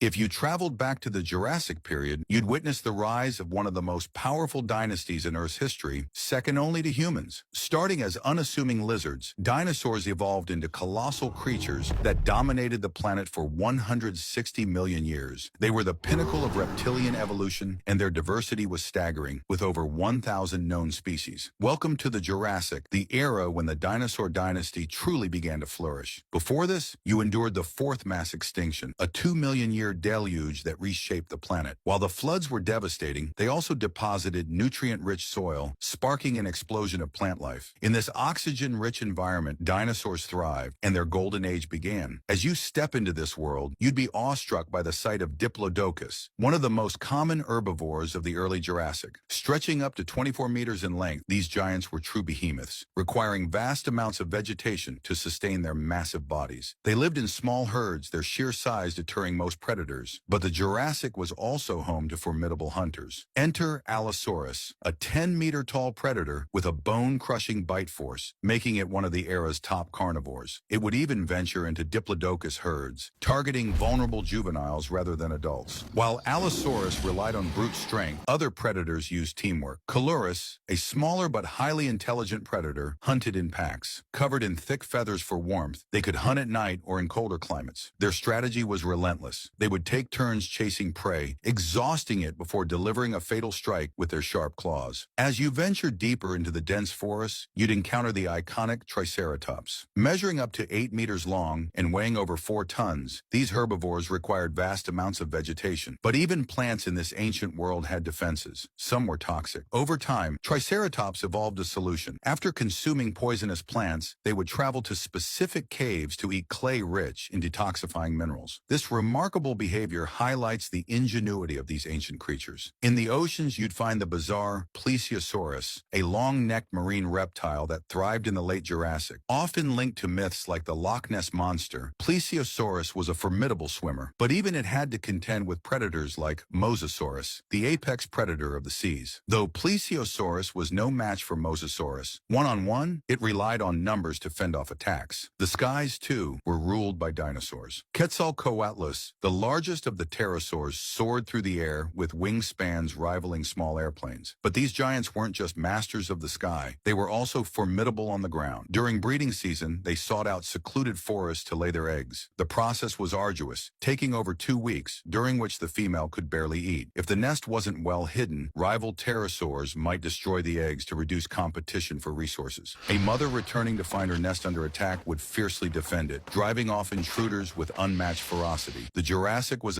If you traveled back to the Jurassic period, you'd witness the rise of one of the most powerful dynasties in Earth's history, second only to humans. Starting as unassuming lizards, dinosaurs evolved into colossal creatures that dominated the planet for 160 million years. They were the pinnacle of reptilian evolution, and their diversity was staggering, with over 1,000 known species. Welcome to the Jurassic, the era when the dinosaur dynasty truly began to flourish. Before this, you endured the fourth mass extinction, a 2 million-year deluge that reshaped the planet. While the floods were devastating, they also deposited nutrient-rich soil, sparking an explosion of plant life. In this oxygen-rich environment, dinosaurs thrived, and their golden age began. As you step into this world, you'd be awestruck by the sight of Diplodocus, one of the most common herbivores of the early Jurassic. Stretching up to 24 meters in length, these giants were true behemoths, requiring vast amounts of vegetation to sustain their massive bodies. They lived in small herds, their sheer size deterring most predators. But the Jurassic was also home to formidable hunters. Enter Allosaurus, a 10-meter-tall predator with a bone-crushing bite force, making it one of the era's top carnivores. It would even venture into Diplodocus herds, targeting vulnerable juveniles rather than adults. While Allosaurus relied on brute strength, other predators used teamwork. Calurus, a smaller but highly intelligent predator, hunted in packs. Covered in thick feathers for warmth, they could hunt at night or in colder climates. Their strategy was relentless. They would take turns chasing prey, exhausting it before delivering a fatal strike with their sharp claws. As you venture deeper into the dense forests, you'd encounter the iconic Triceratops. Measuring up to 8 meters long and weighing over 4 tons, these herbivores required vast amounts of vegetation. But even plants in this ancient world had defenses. Some were toxic. Over time, Triceratops evolved a solution. After consuming poisonous plants, they would travel to specific caves to eat clay-rich and detoxifying minerals. This remarkable behavior highlights the ingenuity of these ancient creatures. In the oceans, you'd find the bizarre Plesiosaurus, a long-necked marine reptile that thrived in the late Jurassic. Often linked to myths like the Loch Ness Monster, Plesiosaurus was a formidable swimmer, but even it had to contend with predators like Mosasaurus, the apex predator of the seas. Though Plesiosaurus was no match for Mosasaurus, one-on-one, it relied on numbers to fend off attacks. The skies, too, were ruled by dinosaurs. Quetzalcoatlus, the largest of the pterosaurs, soared through the air with wingspans rivaling small airplanes. But these giants weren't just masters of the sky, they were also formidable on the ground. During breeding season, they sought out secluded forests to lay their eggs. The process was arduous, taking over 2 weeks, during which the female could barely eat. If the nest wasn't well hidden, rival pterosaurs might destroy the eggs to reduce competition for resources. A mother returning to find her nest under attack would fiercely defend it, driving off intruders with unmatched ferocity. The Jurassic was